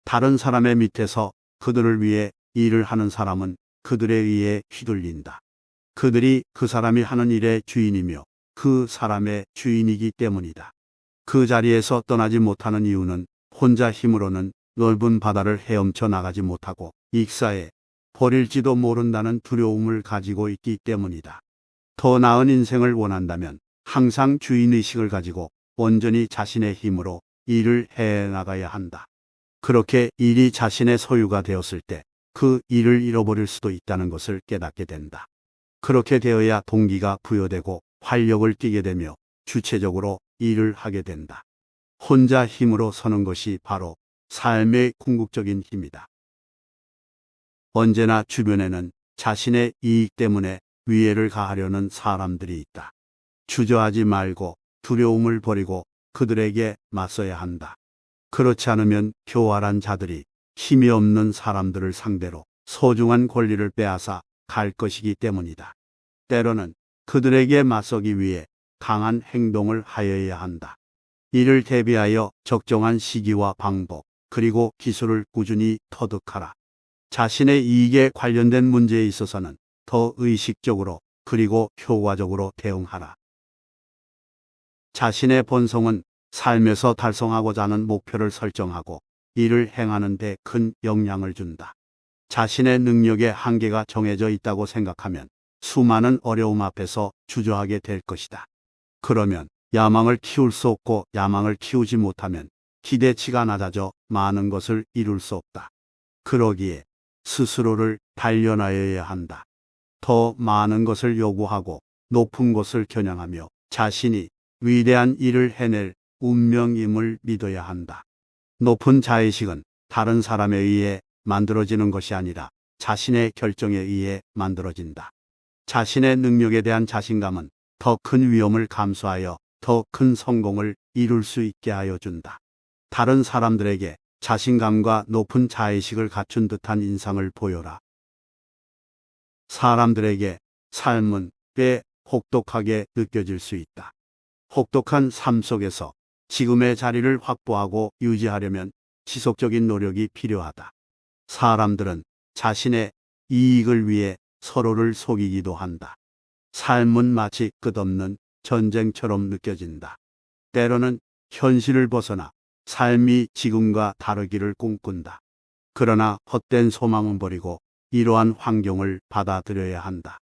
다른 사람의 밑에서 그들을 위해 일을 하는 사람은 그들에 의해 휘둘린다. 그들이 그 사람이 하는 일의 주인이며 그 사람의 주인이기 때문이다. 그 자리에서 떠나지 못하는 이유는 혼자 힘으로는 넓은 바다를 헤엄쳐 나가지 못하고 익사에 버릴지도 모른다는 두려움을 가지고 있기 때문이다. 더 나은 인생을 원한다면 항상 주인의식을 가지고 온전히 자신의 힘으로 일을 해나가야 한다. 그렇게 일이 자신의 소유가 되었을 때 그 일을 잃어버릴 수도 있다는 것을 깨닫게 된다. 그렇게 되어야 동기가 부여되고 활력을 띠게 되며 주체적으로 일을 하게 된다. 혼자 힘으로 서는 것이 바로 삶의 궁극적인 힘이다. 언제나 주변에는 자신의 이익 때문에 위해를 가하려는 사람들이 있다. 주저하지 말고 두려움을 버리고 그들에게 맞서야 한다. 그렇지 않으면 교활한 자들이 힘이 없는 사람들을 상대로 소중한 권리를 빼앗아 갈 것이기 때문이다. 때로는 그들에게 맞서기 위해 강한 행동을 하여야 한다. 이를 대비하여 적정한 시기와 방법, 그리고 기술을 꾸준히 터득하라. 자신의 이익에 관련된 문제에 있어서는 더 의식적으로 그리고 효과적으로 대응하라. 자신의 본성은 삶에서 달성하고자 하는 목표를 설정하고 이를 행하는 데 큰 영향을 준다. 자신의 능력의 한계가 정해져 있다고 생각하면 수많은 어려움 앞에서 주저하게 될 것이다. 그러면 야망을 키울 수 없고 야망을 키우지 못하면 기대치가 낮아져 많은 것을 이룰 수 없다. 그러기에 스스로를 단련하여야 한다. 더 많은 것을 요구하고 높은 것을 겨냥하며 자신이 위대한 일을 해낼 운명임을 믿어야 한다. 높은 자의식은 다른 사람에 의해 만들어지는 것이 아니라 자신의 결정에 의해 만들어진다. 자신의 능력에 대한 자신감은 더 큰 위험을 감수하여 더 큰 성공을 이룰 수 있게 하여 준다. 다른 사람들에게 자신감과 높은 자의식을 갖춘 듯한 인상을 보여라. 사람들에게 삶은 꽤 혹독하게 느껴질 수 있다. 혹독한 삶 속에서 지금의 자리를 확보하고 유지하려면 지속적인 노력이 필요하다. 사람들은 자신의 이익을 위해 서로를 속이기도 한다. 삶은 마치 끝없는 전쟁처럼 느껴진다. 때로는 현실을 벗어나 삶이 지금과 다르기를 꿈꾼다. 그러나 헛된 소망은 버리고 이러한 환경을 받아들여야 한다.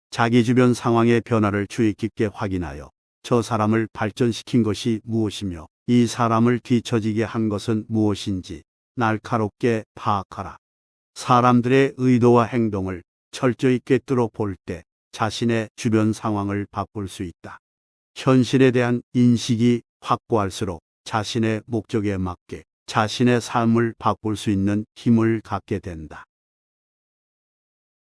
자기 주변 상황의 변화를 주의 깊게 확인하여 저 사람을 발전시킨 것이 무엇이며 이 사람을 뒤처지게 한 것은 무엇인지 날카롭게 파악하라. 사람들의 의도와 행동을 철저히 꿰뚫어 볼 때 자신의 주변 상황을 바꿀 수 있다. 현실에 대한 인식이 확고할수록 자신의 목적에 맞게 자신의 삶을 바꿀 수 있는 힘을 갖게 된다.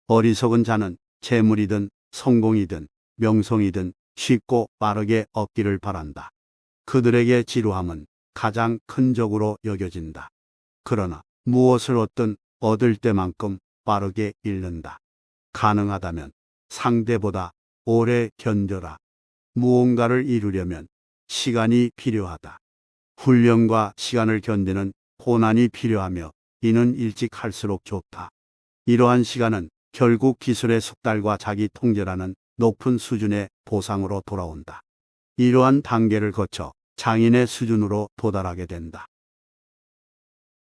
어리석은 자는 재물이든 성공이든 명성이든 쉽고 빠르게 얻기를 바란다. 그들에게 지루함은 가장 큰 적으로 여겨진다. 그러나 무엇을 얻든 얻을 때만큼 빠르게 잃는다. 가능하다면 상대보다 오래 견뎌라. 무언가를 이루려면 시간이 필요하다. 훈련과 시간을 견디는 고난이 필요하며 이는 일찍 할수록 좋다. 이러한 시간은 결국 기술의 숙달과 자기 통제라는 높은 수준의 보상으로 돌아온다. 이러한 단계를 거쳐 장인의 수준으로 도달하게 된다.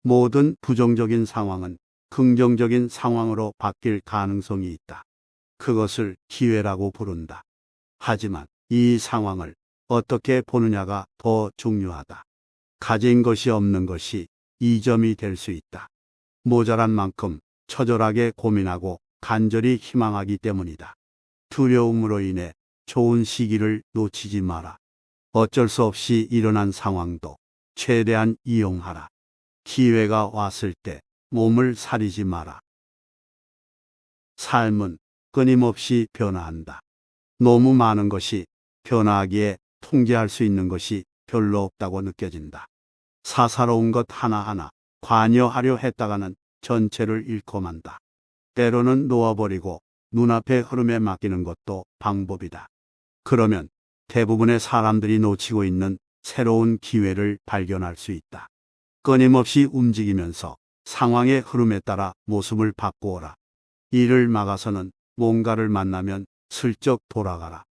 모든 부정적인 상황은 긍정적인 상황으로 바뀔 가능성이 있다. 그것을 기회라고 부른다. 하지만 이 상황을 어떻게 보느냐가 더 중요하다. 가진 것이 없는 것이 이점이 될 수 있다. 모자란 만큼 처절하게 고민하고 간절히 희망하기 때문이다. 두려움으로 인해 좋은 시기를 놓치지 마라. 어쩔 수 없이 일어난 상황도 최대한 이용하라. 기회가 왔을 때 몸을 사리지 마라. 삶은 끊임없이 변화한다. 너무 많은 것이 변화하기에 통제할 수 있는 것이 별로 없다고 느껴진다. 사사로운 것 하나하나 관여하려 했다가는 전체를 잃고 만다. 때로는 놓아버리고 눈앞의 흐름에 맡기는 것도 방법이다. 그러면 대부분의 사람들이 놓치고 있는 새로운 기회를 발견할 수 있다. 끊임없이 움직이면서 상황의 흐름에 따라 모습을 바꾸어라. 이를 막아서는 뭔가를 만나면 슬쩍 돌아가라.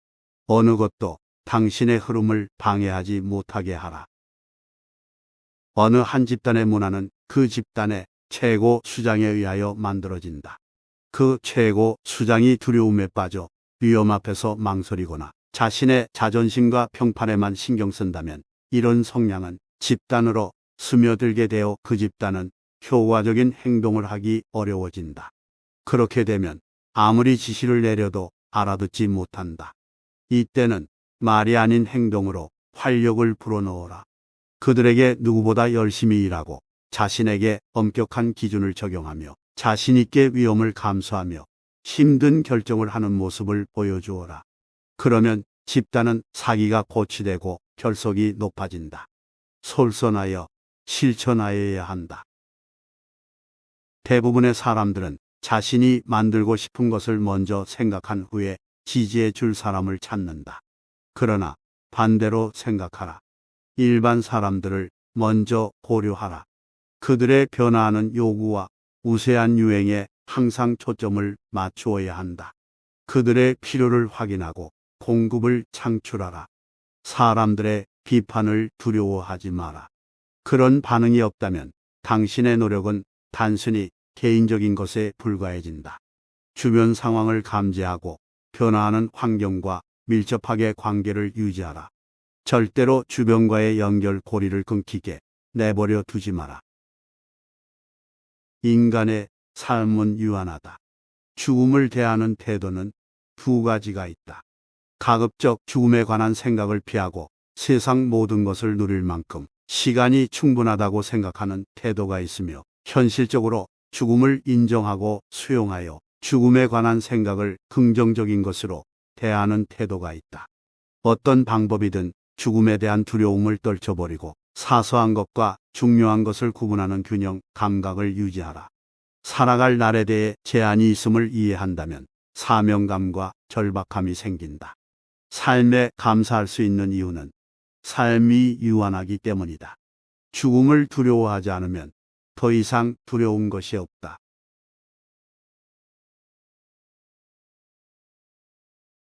어느 것도 당신의 흐름을 방해하지 못하게 하라. 어느 한 집단의 문화는 그 집단의 최고 수장에 의하여 만들어진다. 그 최고 수장이 두려움에 빠져 위험 앞에서 망설이거나 자신의 자존심과 평판에만 신경 쓴다면 이런 성향은 집단으로 스며들게 되어 그 집단은 효과적인 행동을 하기 어려워진다. 그렇게 되면 아무리 지시를 내려도 알아듣지 못한다. 이때는 말이 아닌 행동으로 활력을 불어넣어라. 그들에게 누구보다 열심히 일하고 자신에게 엄격한 기준을 적용하며 자신 있게 위험을 감수하며 힘든 결정을 하는 모습을 보여주어라. 그러면 집단은 사기가 고취되고 결속이 높아진다. 솔선하여 실천하여야 한다. 대부분의 사람들은 자신이 만들고 싶은 것을 먼저 생각한 후에 지지해 줄 사람을 찾는다. 그러나 반대로 생각하라. 일반 사람들을 먼저 고려하라. 그들의 변화하는 요구와 우세한 유행에 항상 초점을 맞추어야 한다. 그들의 필요를 확인하고 공급을 창출하라. 사람들의 비판을 두려워하지 마라. 그런 반응이 없다면 당신의 노력은 단순히 개인적인 것에 불과해진다. 주변 상황을 감지하고 변화하는 환경과 밀접하게 관계를 유지하라. 절대로 주변과의 연결고리를 끊기게 내버려 두지 마라. 인간의 삶은 유한하다. 죽음을 대하는 태도는 두 가지가 있다. 가급적 죽음에 관한 생각을 피하고 세상 모든 것을 누릴 만큼 시간이 충분하다고 생각하는 태도가 있으며, 현실적으로 죽음을 인정하고 수용하여 죽음에 관한 생각을 긍정적인 것으로 대하는 태도가 있다. 어떤 방법이든 죽음에 대한 두려움을 떨쳐버리고 사소한 것과 중요한 것을 구분하는 균형 감각을 유지하라. 살아갈 날에 대해 제한이 있음을 이해한다면 사명감과 절박함이 생긴다. 삶에 감사할 수 있는 이유는 삶이 유한하기 때문이다. 죽음을 두려워하지 않으면 더 이상 두려운 것이 없다.